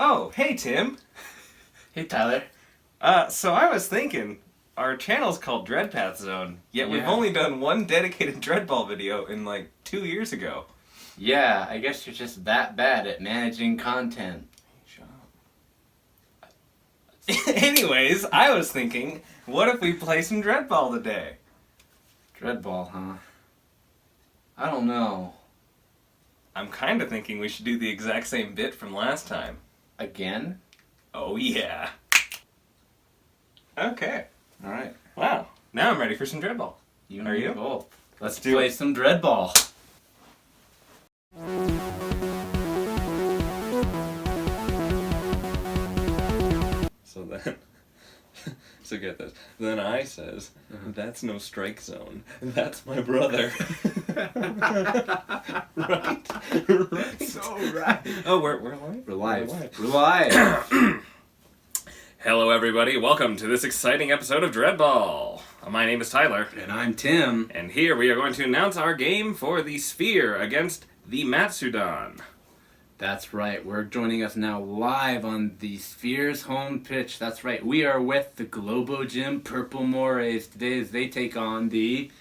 Oh, hey Tim. Hey Tyler. So I was thinking, our channel's called DreadPathZone, yet we've only done one dedicated DreadBall video in like 2 years ago. Yeah, I guess you're just that bad at managing content. Shut up. Anyways, I was thinking, what if we play some DreadBall today? DreadBall, huh? I don't know. I'm kinda thinking we should do the exact same bit from last time. Again? Oh yeah. Okay. Alright. Wow. Now I'm ready for some DreadBall. You and Are me you? both. Let's do play it. some DreadBall. So then, so get this. Then I says, that's no strike zone. That's my brother. Right? Right? So right. Oh, we're live? We're live. We're live. Hello everybody, welcome to this exciting episode of DreadBall. My name is Tyler. And I'm Tim. And here we are going to announce our game for the Sphyr against the Matsudan. That's right. We're joining us now live on the Sphyr's home pitch. That's right. We are with the Globogym Purple Morays today as they take on the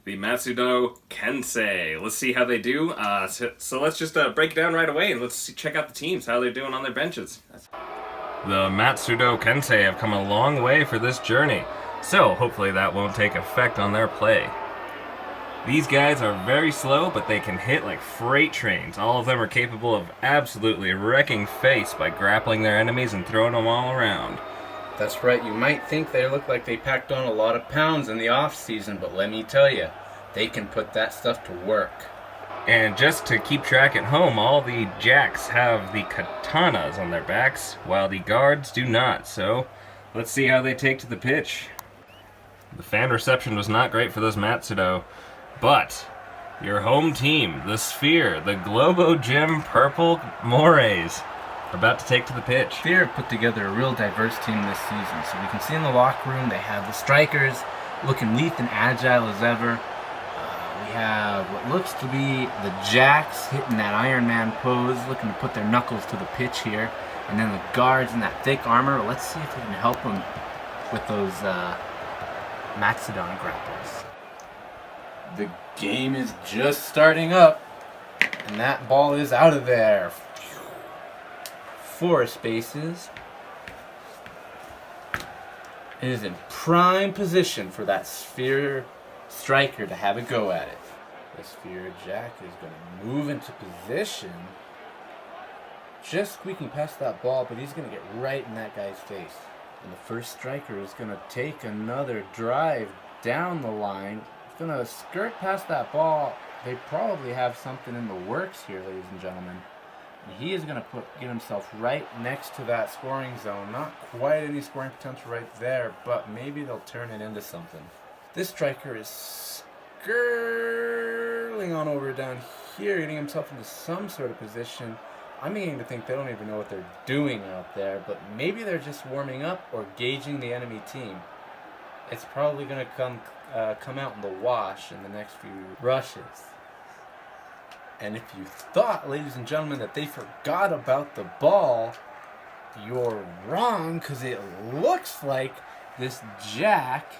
Matsudo Kensei. Let's see how they do. So let's just break it down right away and check out the teams, how they're doing on their benches. The Matsudo Kensei have come a long way for this journey, so hopefully that won't take effect on their play. These guys are very slow, but they can hit like freight trains. All of them are capable of absolutely wrecking face by grappling their enemies and throwing them all around. That's right. You might think they look like they packed on a lot of pounds in the off-season, but let me tell you, they can put that stuff to work. And just to keep track at home, all the jacks have the katanas on their backs, while the guards do not. So let's see how they take to the pitch. The fan reception was not great for those Matsudo. But your home team, the Sphyr, the Globogym Purple Morays, are about to take to the pitch. Sphyr put together a real diverse team this season. So we can see in the locker room they have the strikers looking lithe and agile as ever. We have what looks to be the jacks hitting that Iron Man pose, looking to put their knuckles to the pitch here. And then the guards in that thick armor. Let's see if we can help them with those Matsudan grapples. The game is just starting up, and that ball is out of there. 4 spaces. It is in prime position for that Sphyr striker to have a go at it. The Sphyr jack is going to move into position, just squeaking past that ball, but he's going to get right in that guy's face. And the first striker is going to take another drive down the line. Gonna skirt past that ball. They probably have something in the works here, ladies and gentlemen. And he is gonna get himself right next to that scoring zone. Not quite any scoring potential right there, but maybe they'll turn it into something. This striker is skirling on over down here, getting himself into some sort of position. I'm beginning to think they don't even know what they're doing out there, but maybe they're just warming up or gauging the enemy team. It's probably going to come out in the wash in the next few rushes. And if you thought, ladies and gentlemen, that they forgot about the ball, you're wrong, because it looks like this jack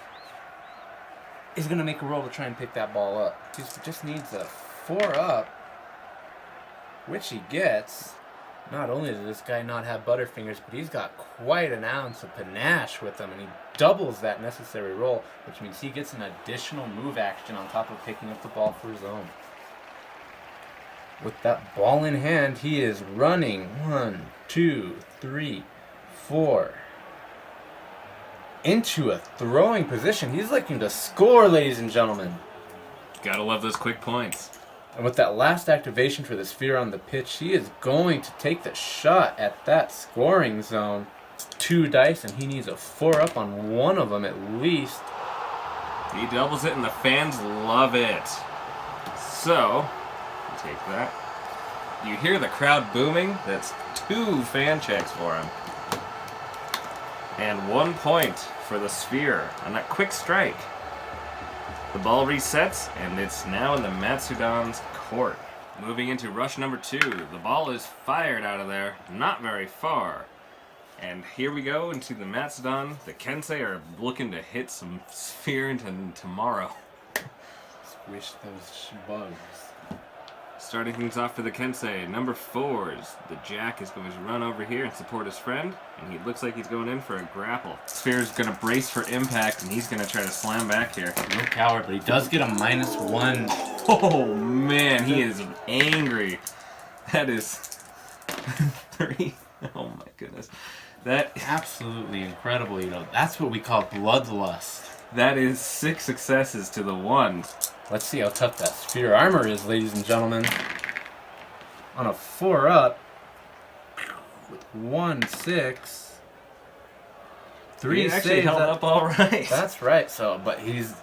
is going to make a roll to try and pick that ball up. He just needs a 4-up, which he gets. Not only does this guy not have butterfingers, but he's got quite an ounce of panache with him, and he doubles that necessary roll, which means he gets an additional move action on top of picking up the ball for his own. With that ball in hand, he is running 1, 2, 3, 4 into a throwing position. He's looking to score, ladies and gentlemen. Gotta love those quick points. And with that last activation for the Sphyr on the pitch, he is going to take the shot at that scoring zone. 2 dice, and he needs a 4-up on one of them at least. He doubles it, and the fans love it. So, you take that. You hear the crowd booming. That's 2 fan checks for him. And 1 point for the Sphyr on that quick strike. The ball resets, and it's now in the Matsudan's court. Moving into rush number 2. The ball is fired out of there, not very far. And here we go into the Matsudan. The Kensei are looking to hit some Sphyr into tomorrow. Squish those bugs. Starting things off for the Kensei, number 4s. The Jack is going to run over here and support his friend, and he looks like he's going in for a grapple. Sphyr is going to brace for impact, and he's going to try to slam back here. No coward, but he does get a -1. Oh man, he is angry. That is 3. Oh my goodness. That Absolutely incredible, you know. That's what we call bloodlust. That is 6 successes to the 1. Let's see how tough that Sphyr armor is, ladies and gentlemen. On a 4-up, 1-6, 3 He actually saves. held up all right. That's right. So, but He's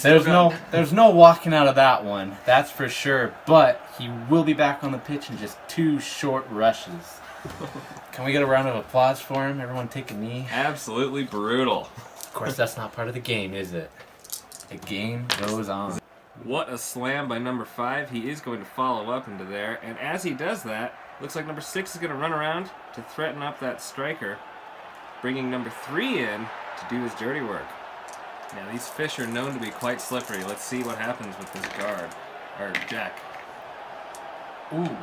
there's no walking out of that one. That's for sure. But he will be back on the pitch in just 2 short rushes. Can we get a round of applause for him? Everyone take a knee. absolutely brutal. Of course, that's not part of the game, is it? The game goes on. What a slam by number 5. He is going to follow up into there, and as he does that, looks like number 6 is going to run around to threaten up that striker, bringing number 3 in to do his dirty work. Now, these fish are known to be quite slippery. Let's see what happens with this guard, or Jack. Ooh,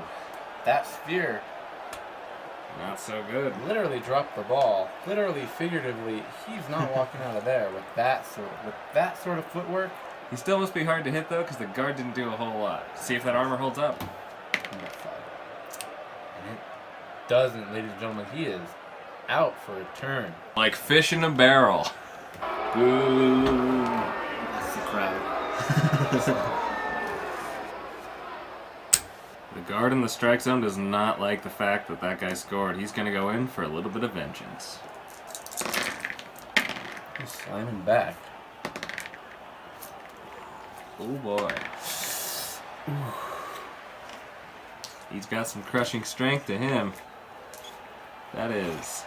that Sphyr Not so good. literally dropped the ball. Literally, figuratively, he's not walking out of there with that sort of footwork. He still must be hard to hit, though, because the guard didn't do a whole lot. See if that armor holds up. And it doesn't, ladies and gentlemen. He is out for a turn. Like fish in a barrel. Boo! That's the crowd. The guard in the strike zone does not like the fact that that guy scored. He's going to go in for a little bit of vengeance. He's slamming back. Oh boy. He's got some crushing strength to him. That is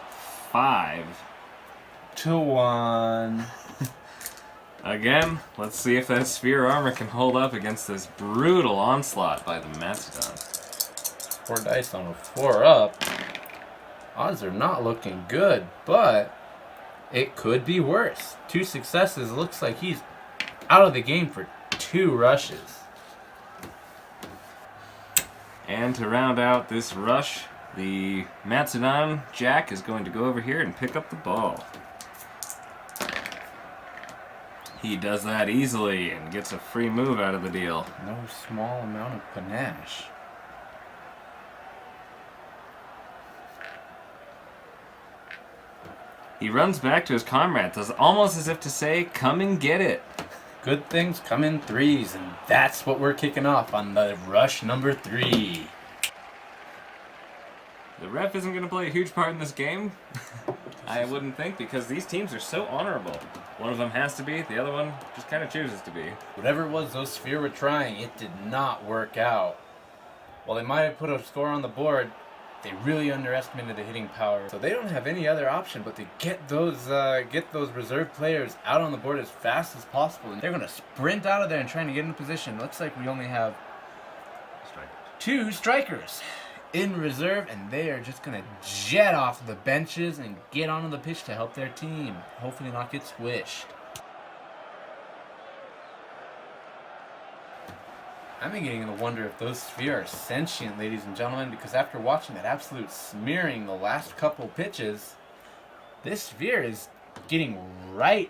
5-1. Again, let's see if that Sphyr armor can hold up against this brutal onslaught by the Matsudan. 4 dice on a 4-up. Odds are not looking good, but it could be worse. 2 successes. Looks like he's out of the game for 2 rushes. And to round out this rush, the Matsudan Jack is going to go over here and pick up the ball. He does that easily and gets a free move out of the deal. No small amount of panache. He runs back to his comrades, almost as if to say, come and get it. Good things come in 3s, and that's what we're kicking off on the rush number 3. The ref isn't going to play a huge part in this game, I wouldn't think, because these teams are so honorable. One of them has to be, the other one just kind of chooses to be. Whatever it was those Sphyr were trying, it did not work out. While they might have put a score on the board, they really underestimated the hitting power. So they don't have any other option but to get those reserve players out on the board as fast as possible. And they're going to sprint out of there and trying to get in position. Looks like we only have 2 strikers in reserve, and they are just going to jet off the benches and get onto the pitch to help their team. Hopefully not get squished. I'm beginning to wonder if those Sphyr are sentient, ladies and gentlemen, because after watching that absolute smearing the last couple pitches, this Sphyr is getting right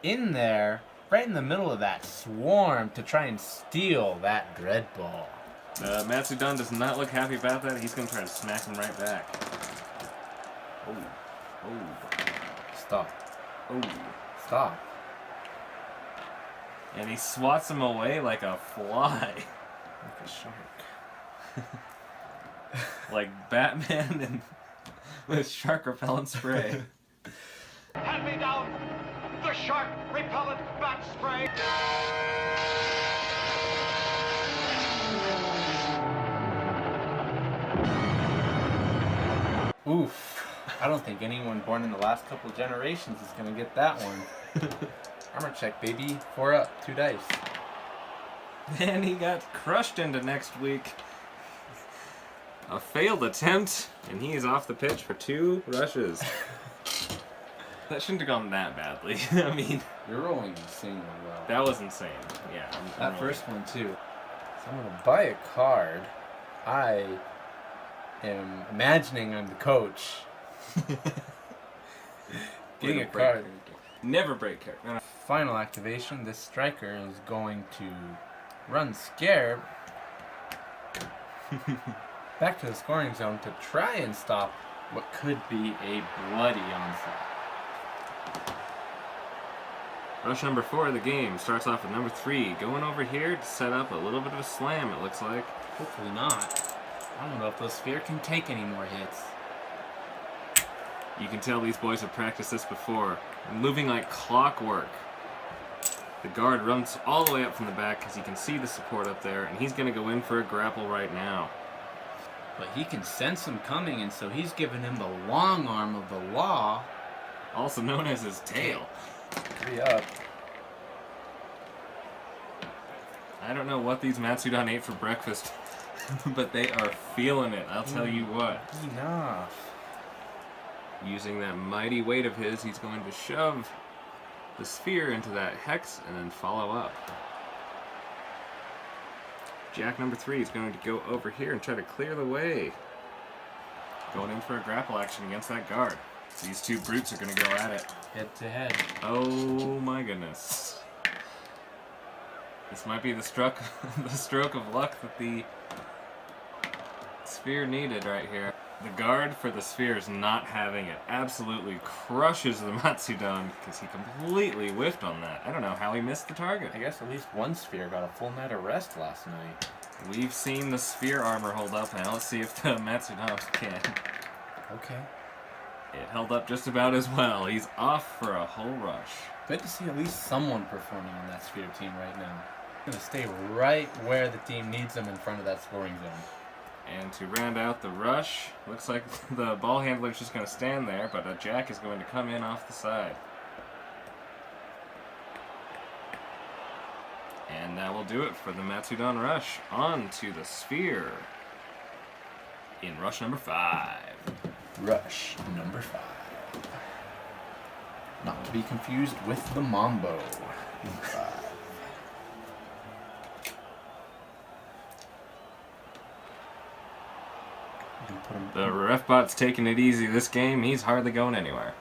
in there, right in the middle of that swarm to try and steal that DreadBall. Matsudan does not look happy about that. He's going to try to smack him right back. Oh. Stop. Oh. Stop. And he swats him away like a fly. Like a shark. Like Batman and with shark repellent spray. Hand me down the shark repellent bat spray. Oof. I don't think anyone born in the last couple of generations is going to get that one. Armor check, baby. 4 up, 2 dice. And he got crushed into next week. A failed attempt, and he is off the pitch for 2 rushes. That shouldn't have gone that badly. I mean, You're rolling insanely well. that was insane. Yeah. That first one too. So I'm gonna buy a card. I am imagining I'm the coach. Getting a card. Never break character. No, no. Final activation. This striker is going to run scared back to the scoring zone to try and stop what could be a bloody onslaught. Rush number 4 of the game starts off with number 3 going over here to set up a little bit of a slam, it looks like. Hopefully not. I don't know if those Sphyr can take any more hits. You can tell these boys have practiced this before. Moving like clockwork. The guard runs all the way up from the back because he can see the support up there, and he's going to go in for a grapple right now. But he can sense him coming, and so he's giving him the long arm of the law. Also known as his tail. 3 up. I don't know what these Matsudan ate for breakfast, but they are feeling it, I'll tell you what. Enough. Using that mighty weight of his, he's going to shove the Sphyr into that hex and then follow up. Jack number 3 is going to go over here and try to clear the way. Going in for a grapple action against that guard. These 2 brutes are going to go at it. Head to head. Oh my goodness. This might be the stroke of luck that the Sphyr needed right here. The guard for the Sphyr is not having it. Absolutely crushes the Matsudan because he completely whiffed on that. I don't know how he missed the target. I guess at least one Sphyr got a full night of rest last night. We've seen the Sphyr armor hold up. Now let's see if the Matsudan can. Okay. It held up just about as well. He's off for a whole rush. Good to see at least someone performing on that Sphyr team right now. Gonna stay right where the team needs them in front of that scoring zone. And to round out the rush, looks like the ball handler's just going to stand there, but a Jack is going to come in off the side. And that will do it for the Matsudan rush. On to the Sphyr in rush number 5. Rush number 5. Not to be confused with the Mambo. Number 5. The ref bot's taking it easy this game. He's hardly going anywhere.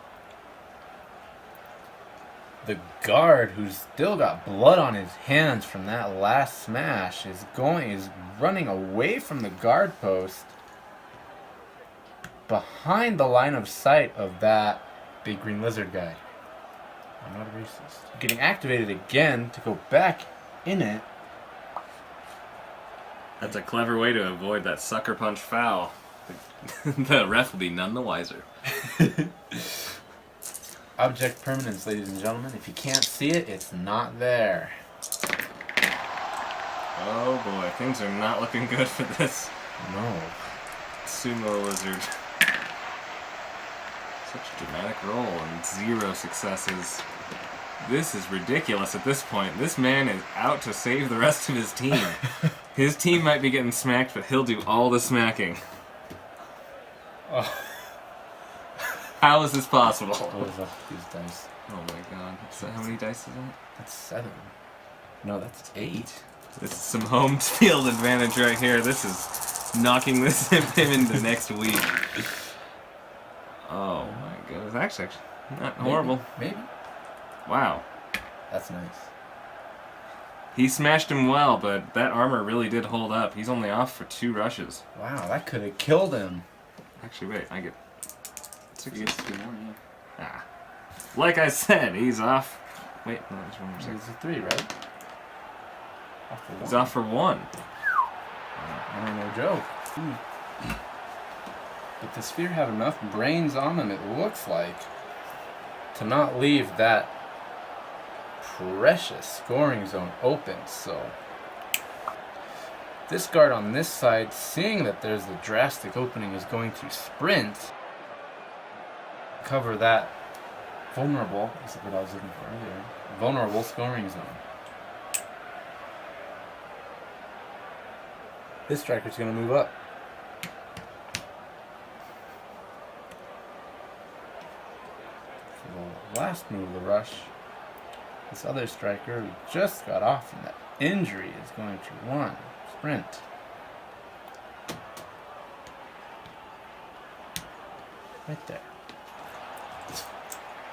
The guard, who's still got blood on his hands from that last smash, is running away from the guard post behind the line of sight of that big green lizard guy. I'm not a racist. Getting activated again to go back in it. That's a clever way to avoid that sucker punch foul. The ref will be none the wiser. Object permanence, ladies and gentlemen. If you can't see it, it's not there. Oh boy, things are not looking good for this No. sumo lizard. Such a dramatic roll and 0 successes. This is ridiculous at this point. This man is out to save the rest of his team. His team might be getting smacked, but he'll do all the smacking. Oh. How is this possible? What is up with these dice? Oh my god. So how many dice is that? That's 7. No, that's 8. This is some home field advantage right here. This is knocking this him into next week. Oh my goodness. Actually, not horrible. Maybe. Wow. That's nice. He smashed him well, but that armor really did hold up. He's only off for 2 rushes. Wow, that could have killed him. Actually, wait, I get... He gets 2 more, yeah. Ah. Like I said, he's off... Wait, no, there's one more second. It's a 3, right? Off for 1. He's off for 1. I don't know, joke. But the Sphyr have enough brains on them, it looks like, to not leave that precious scoring zone open, so... This guard on this side, seeing that there's the drastic opening, is going to sprint, cover that vulnerable, is what I was looking for earlier, vulnerable scoring zone. This striker's going to move up. For the last move of the rush, this other striker who just got off from that injury is going to run, sprint. Right there.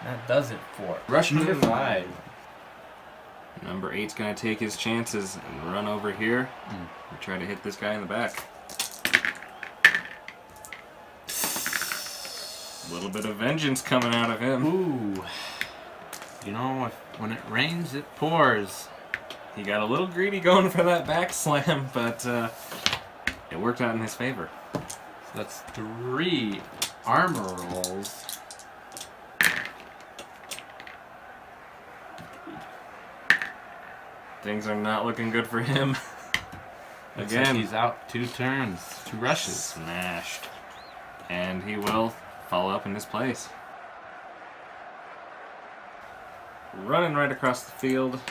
That does it for rush number 5. Number 8's going to take his chances and run over here and try to hit this guy in the back. A little bit of vengeance coming out of him. Ooh. You know, when it rains, it pours. He got a little greedy going for that back slam, but it worked out in his favor. So that's 3 armor rolls. Things are not looking good for him. Looks like Again, he's out 2 turns, 2 rushes. Smashed. And he will follow up in his place. Running right across the field.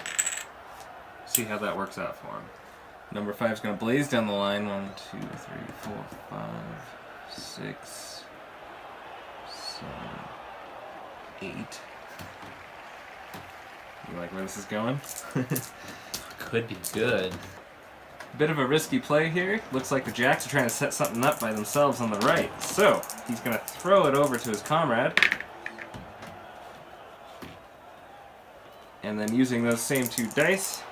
See how that works out for him. Number 5's going to blaze down the line. 1, 2, 3, 4, 5, 6, 7, 8. You like where this is going? Could be good. Bit of a risky play here. Looks like the Jacks are trying to set something up by themselves on the right. So, he's going to throw it over to his comrade. And then using those same 2 dice,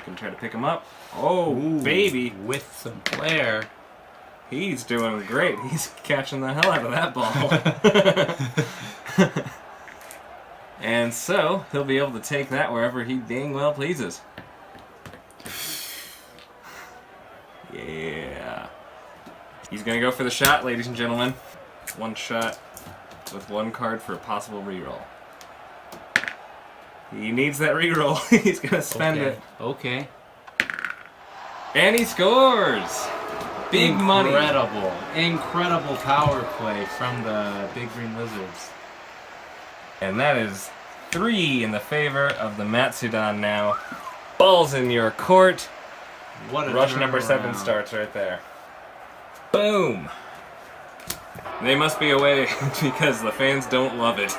going to try to pick him up. Oh, Ooh, baby. with some flair. He's doing great. He's catching the hell out of that ball. And so, he'll be able to take that wherever he dang well pleases. Yeah. He's going to go for the shot, ladies and gentlemen. 1 shot with 1 card for a possible reroll. He needs that reroll. He's going to spend it. Okay. And he scores! Big money. Incredible power play from the Big Green Lizards. And that is 3 in the favor of the Matsudan now. Ball's in your court. What a Rush number 7 turnaround. starts right there. Boom! They must be away because the fans don't love it.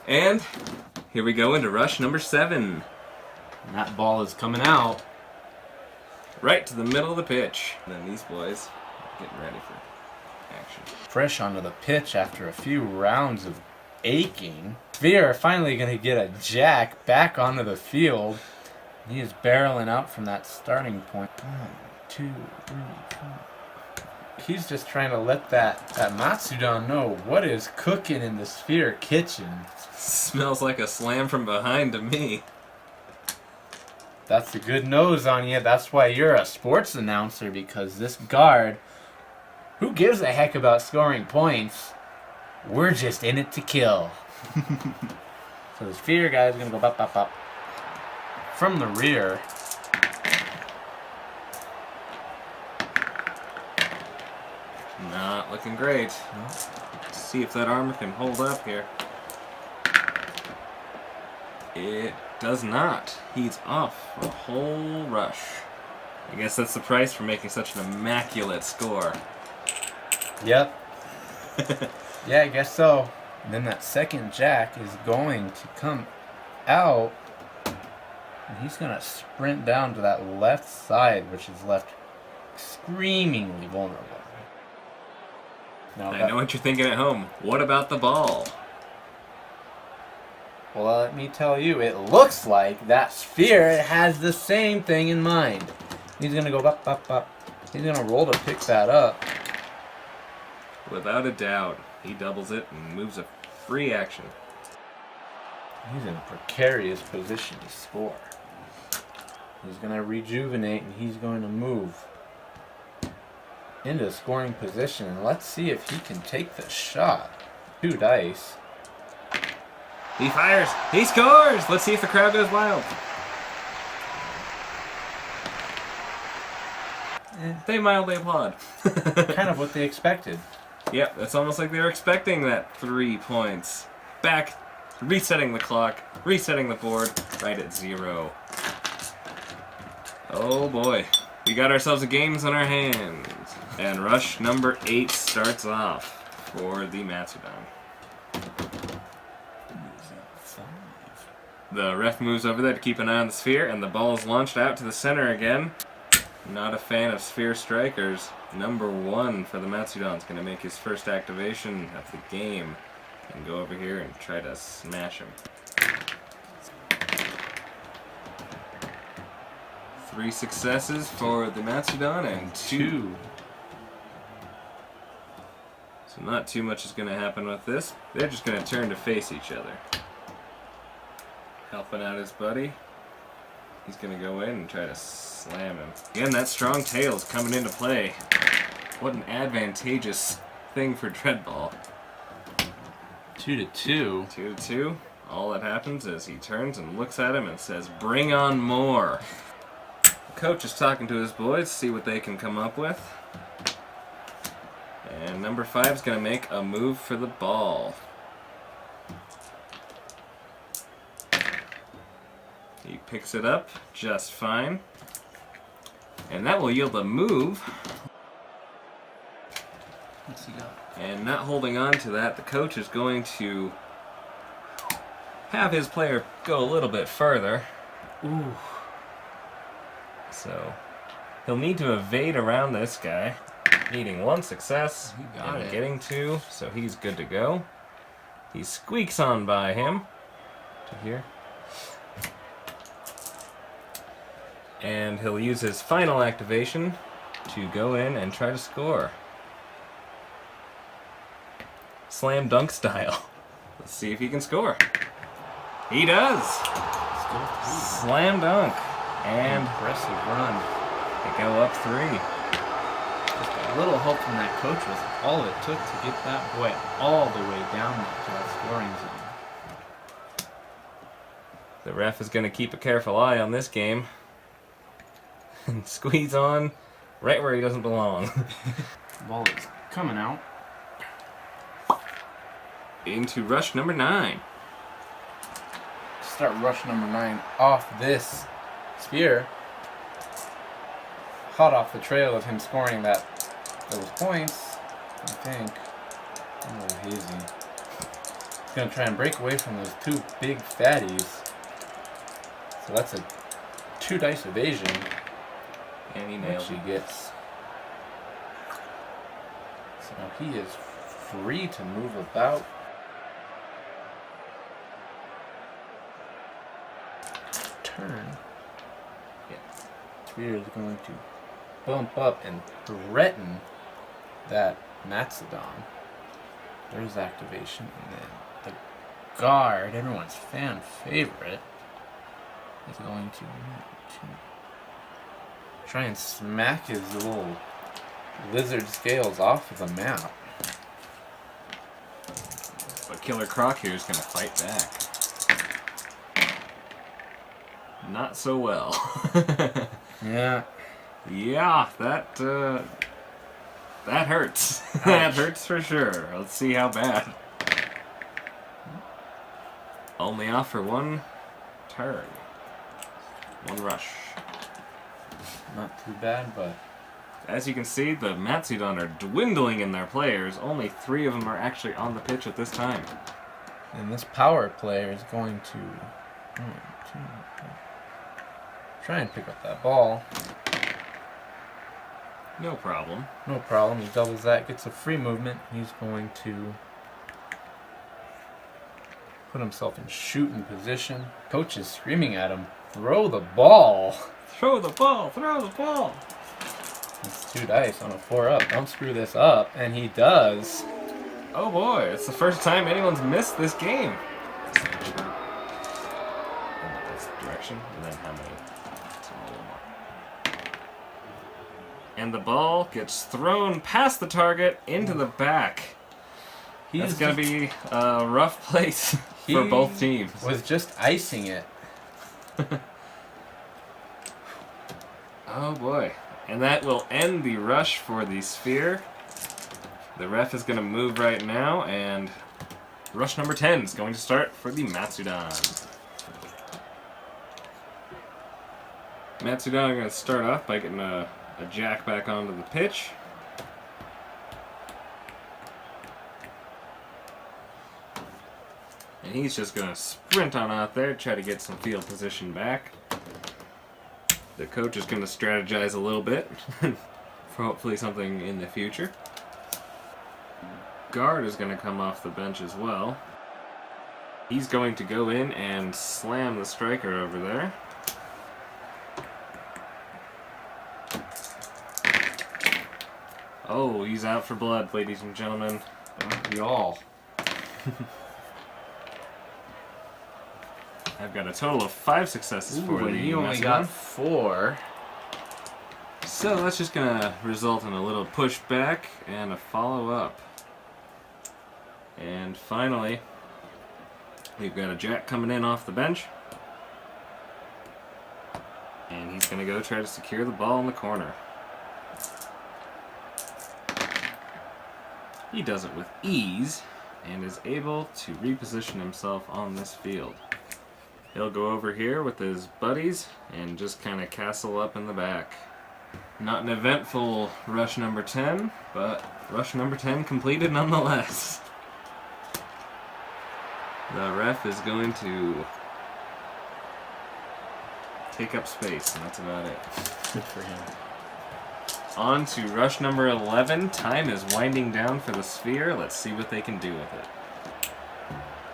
And here we go into rush number 7. And that ball is coming out. Right to the middle of the pitch. And then these boys are getting ready for action. Fresh onto the pitch after a few rounds of aching. Sphyr are finally going to get a jack back onto the field. He is barreling out from that starting point. 1, 2, 3, 4. He's just trying to let that Matsudan know what is cooking in the Sphyr kitchen. Smells like a slam from behind to me. That's a good nose on you. That's why you're a sports announcer, because this guard, who gives a heck about scoring points? We're just in it to kill. So the Sphyr guy is going to go bop, bop, bop. From the rear. Not looking great. Let's see if that armor can hold up here. It does not. He's off for a whole rush. I guess that's the price for making such an immaculate score. Yep. Yeah, I guess so. And then that second jack is going to come out. And he's going to sprint down to that left side, which is left screamingly vulnerable. Now I know what you're thinking at home. What about the ball? Well, let me tell you, it looks like that Sphyr has the same thing in mind. He's going to go bop, bop, bop. He's going to roll to pick that up. Without a doubt. He doubles it and moves a free action. He's in a precarious position to score. He's going to rejuvenate and he's going to move into a scoring position. And let's see if he can take the shot. 2 dice. He fires. He scores. Let's see if the crowd goes wild. They mildly applaud. Kind of what they expected. Yep, it's almost like they were expecting that 3 points. Back, resetting the clock, resetting the board, right at 0. Oh boy. We got ourselves a games on our hands. And rush number 8 starts off for the Matsudan. The ref moves over there to keep an eye on the Sphyr, and the ball is launched out to the center again. Not a fan of Sphyr strikers. Number 1 for the Matsudan is going to make his first activation of the game and go over here and try to smash him. 3 successes for the Matsudan and 2. So not too much is going to happen with this. They're just going to turn to face each other. Helping out his buddy. He's going to go in and try to slam him. Again, that strong tail is coming into play. What an advantageous thing for DreadBall. 2-2. 2-2. All that happens is he turns and looks at him and says, "Bring on more." The coach is talking to his boys, see what they can come up with. And number 5 is going to make a move for the ball. He picks it up just fine. And that will yield a move. What's he got? And not holding on to that, the coach is going to have his player go a little bit further. Ooh. So he'll need to evade around this guy. Needing 1 success and getting 2, so he's good to go. He squeaks on by him to here. And he'll use his final activation to go in and try to score. Slam dunk style. Let's see if he can score. He does! Slam dunk. And impressive run. they go up 3. Just a little help from that coach was all it took to get that boy all the way down to that scoring zone. The ref is going to keep a careful eye on this game. And squeeze on right where he doesn't belong. Ball is coming out. Into rush number 9. Start rush number 9 off this Sphyr. Hot off the trail of him scoring those points, I think. A little hazy. He's going to try and break away from those 2 big fatties. So that's a 2 dice evasion. And he Which nailed he it. gets. So he is free to move about. Turn. Sphyr is going to bump up and threaten that Matsudan. There's activation, and then the guard, everyone's fan favorite, is going to try and smack his little lizard scales off of the map. But Killer Croc here is going to fight back. Not so well. Yeah. Yeah, that hurts. That hurts for sure. Let's see how bad. Only off for 1 turn. 1 rush. Not too bad, but As you can see, the Matsudan are dwindling in their players. Only 3 of them are actually on the pitch at this time. and this power player is going to try and pick up that ball. No problem. No problem. He doubles that, gets a free movement. He's going to put himself in shooting position. Coach is screaming at him, "Throw the ball!" Throw the ball! Throw the ball! It's 2 dice on a 4-up. Don't screw this up. And he does. Oh boy, it's the first time anyone's missed this game. In this direction, and then how many? And the ball gets thrown past the target into the back. That's going to be a rough place for both teams. Was just icing it. Oh boy. And that will end the rush for the Sphyr. The ref is going to move right now, and rush number 10 is going to start for the Matsudan. Matsudan are going to start off by getting a jack back onto the pitch. And he's just going to sprint on out there, try to get some field position back. The coach is going to strategize a little bit for hopefully something in the future. Guard is going to come off the bench as well. He's going to go in and slam the striker over there. Oh, he's out for blood, ladies and gentlemen. Aren't we all? I've got a total of 5 successes for and the he only Matsudan. got 4. So that's just going to result in a little pushback and a follow-up. And finally, we've got a jack coming in off the bench. And he's going to go try to secure the ball in the corner. He does it with ease and is able to reposition himself on this field. He'll go over here with his buddies and just kind of castle up in the back. Not an eventful rush number 10, but rush number 10 completed nonetheless. The ref is going to take up space, and that's about it. Good for him. On to rush number 11. Time is winding down for the Sphyr. Let's see what they can do with it.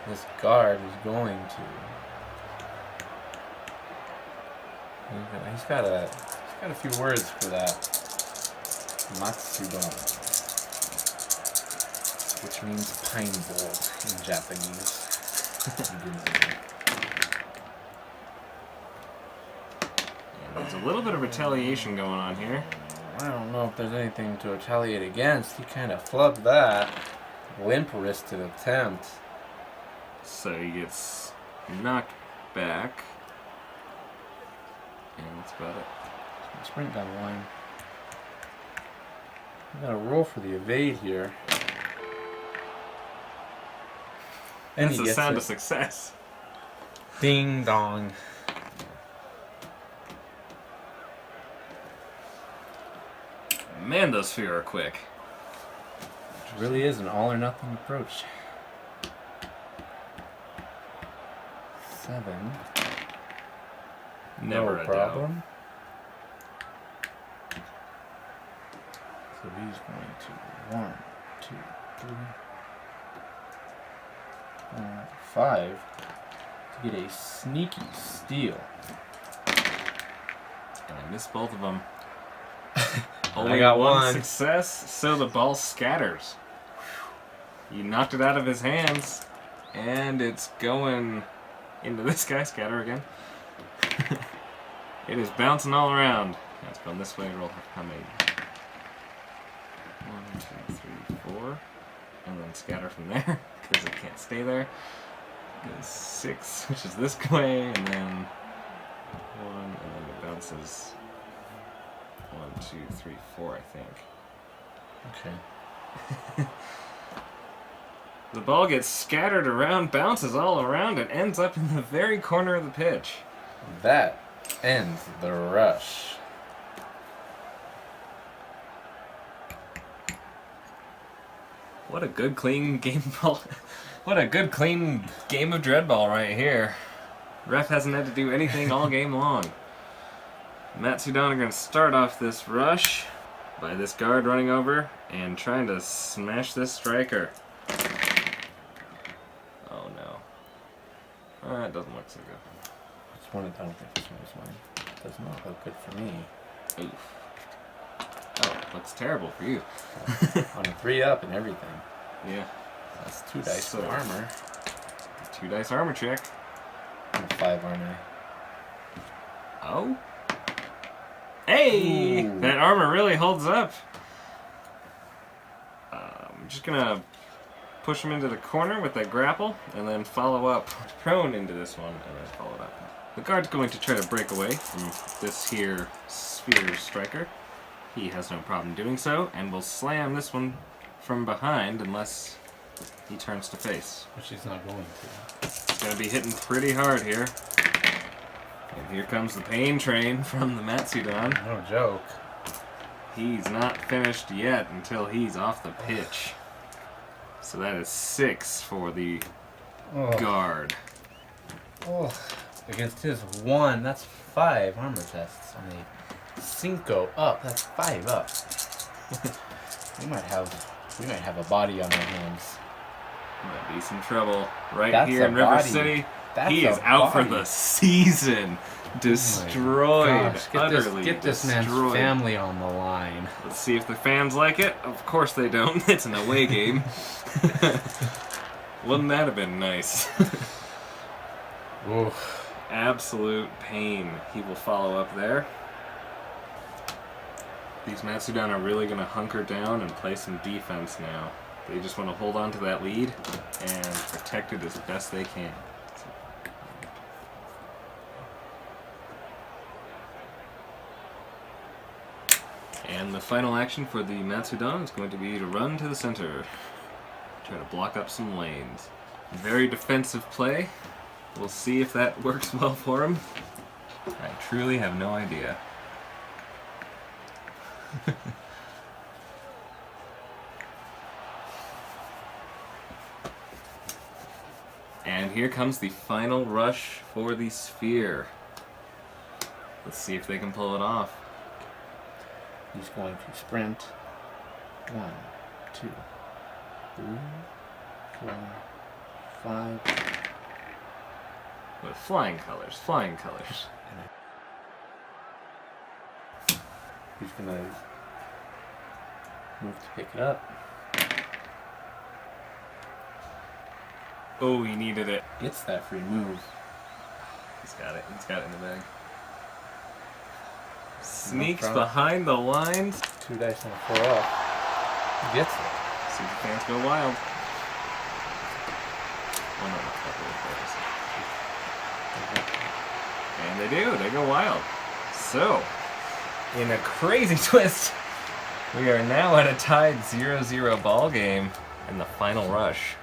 This guard is going to. He's got a few words for that. Matsudan, which means pine bowl in Japanese. And there's a little bit of retaliation going on here. I don't know if there's anything to retaliate against. He kind of flubbed that. Limp-wristed attempt. So he gets knocked back. And that's about it. Sprint down the line. We got a roll for the evade here. And That's the sound of success. Ding dong. Man, those Sphyr are quick. It really is an all or nothing approach. 7. Never no a problem. So he's going to 1, 2, 3, 4, 5 to get a sneaky steal. And I missed both of them. I got one. Success, so the ball scatters. You knocked it out of his hands, and it's going into this guy. Scatter again. It is bouncing all around. It's going this way. Roll how many? 1, 2, 3, 4, and then scatter from there because it can't stay there. It goes 6, which is this way, and then 1, and then it bounces. 1, 2, 3, 4, I think. Okay. The ball gets scattered around, bounces all around, and ends up in the very corner of the pitch. That ends the rush. What a good, clean game ball. What a good, clean game of DreadBall right here. Ref hasn't had to do anything all game long. Matsudan are going to start off this rush by this guard running over and trying to smash this striker. Oh no. It doesn't look so good. This one, I don't think this one is mine. It does not look good for me. Oof. Oh, looks terrible for you. On a 3-up and everything. Yeah. That's 2 dice for armor. 2 dice armor check. I'm a 5, aren't I? Oh. Hey! Ooh. That armor really holds up. I'm just gonna push him into the corner with that grapple and then follow up prone into this one and then follow it up. The guard's going to try to break away from this here Sphyr striker. He has no problem doing so and will slam this one from behind unless he turns to face. Which he's not going to. He's gonna be hitting pretty hard here. And here comes the pain train from the Matsudan. No joke. He's not finished yet until he's off the pitch. So that is 6 for the guard. Oh, against his 1, that's 5 armor tests. I mean, 5 up, that's 5 up. we might have a body on our hands. Might be some trouble right That's here a in River body. City. That's He is a out for body. the season. Destroyed. Gosh, Utterly get this man's destroyed. family on the line. Let's see if the fans like it. Of course they don't. It's an away game. Wouldn't that have been nice? Oof. Absolute pain. He will follow up there. These Matsudan are really going to hunker down and play some defense now. They just want to hold on to that lead and protect it as best they can. And the final action for the Matsudan is going to be to run to the center. Try to block up some lanes. Very defensive play. We'll see if that works well for him. I truly have no idea. And here comes the final rush for the Sphyr. Let's see if they can pull it off. He's going to sprint. 1, 2, 3, 4, 5. With flying colors, flying colors. He's gonna move to pick it up. Oh, he needed it. Gets that free move. He's got it. He's got it in the bag. Sneaks problem. behind the lines. 2 dice and a 4 off. He gets it. See the fans go wild. Oh no, and they do. They go wild. So, in a crazy twist, we are now at a tied 0-0 ball game in the final rush.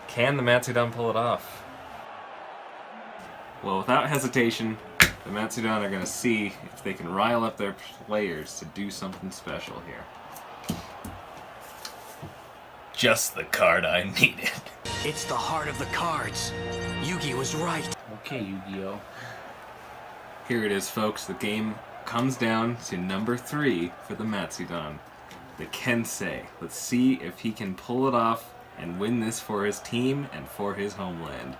Can the Matsudan pull it off? Well, without hesitation, the Matsudan are going to see if they can rile up their players to do something special here. Just the card I needed. It's the heart of the cards. Yugi was right. Okay, Yu-Gi-Oh! Here it is, folks. The game comes down to number 3 for the Matsudan. The Kensei. Let's see if he can pull it off and win this for his team and for his homeland.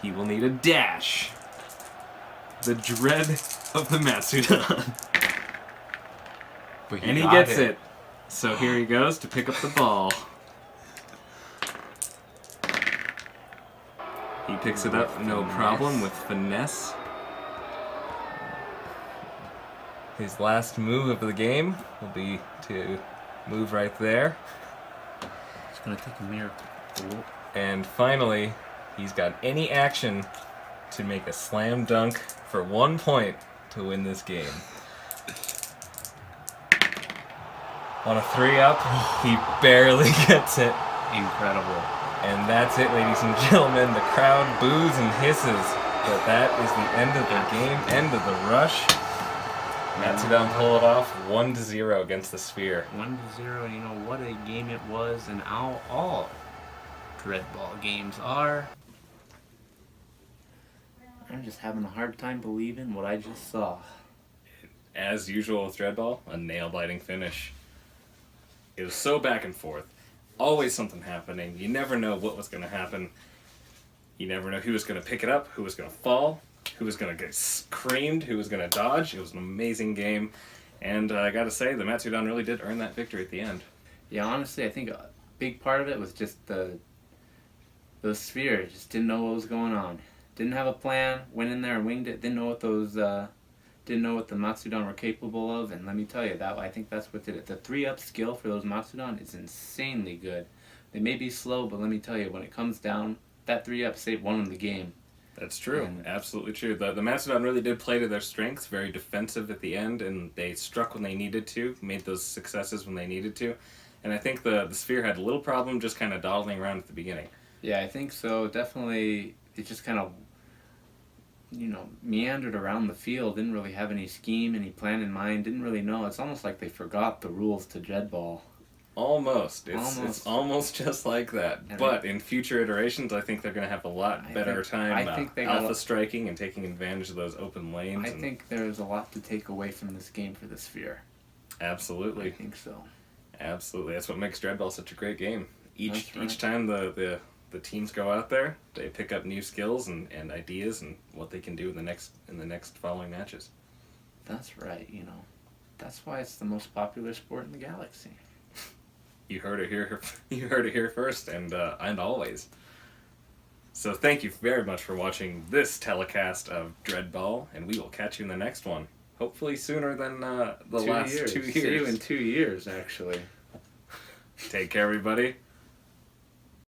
He will need a dash. The dread of the Matsudan. But And he got gets it. So here he goes to pick up the ball. He picks it up, no problem, with finesse. His last move of the game will be to move right there. It's gonna take a miracle. And finally, he's got any action to make a slam dunk for 1 point to win this game. On a 3-up, he barely gets it. Incredible. And that's it, ladies and gentlemen. The crowd boos and hisses. But that is the end of the game, end of the rush. Matsudan pull it off 1-0 against the Sphyr. 1-0, and you know what a game it was, and how all DreadBall games are. I'm just having a hard time believing what I just saw. As usual with DreadBall, a nail-biting finish. It was so back and forth. Always something happening. You never know what was going to happen. You never know who was going to pick it up, who was going to fall, who was going to get creamed, who was going to dodge. It was an amazing game. And I got to say, the Matsudan really did earn that victory at the end. Yeah, honestly, I think a big part of it was just the Sphyr just didn't know what was going on. Didn't have a plan, went in there and winged it, didn't know what the Matsudan were capable of, and let me tell you, I think that's what did it. The 3-up skill for those Matsudan is insanely good. They may be slow, but let me tell you, when it comes down, that 3-up won them the game. That's true. Absolutely true. The Matsudan really did play to their strengths, very defensive at the end, and they struck when they needed to, made those successes when they needed to. And I think the Sphyr had a little problem just kind of dawdling around at the beginning. Yeah, I think so. Definitely, it just kind of meandered around the field, didn't really have any scheme, any plan in mind, didn't really know. It's almost like they forgot the rules to DreadBall. Almost. It's almost just like that. And but in future iterations, I think they're going to have a lot better time alpha striking and taking advantage of those open lanes. I think there's a lot to take away from this game for the Sphyr. Absolutely. I think so. Absolutely. That's what makes DreadBall such a great game. Each right. time the teams go out there, they pick up new skills and ideas and what they can do in the next following matches. That's right, That's why it's the most popular sport in the galaxy. You heard it here. You heard it here first, and always. So thank you very much for watching this telecast of DreadBall, and we will catch you in the next one. Hopefully sooner than the last 2 years. See you in 2 years, actually. Take care, everybody.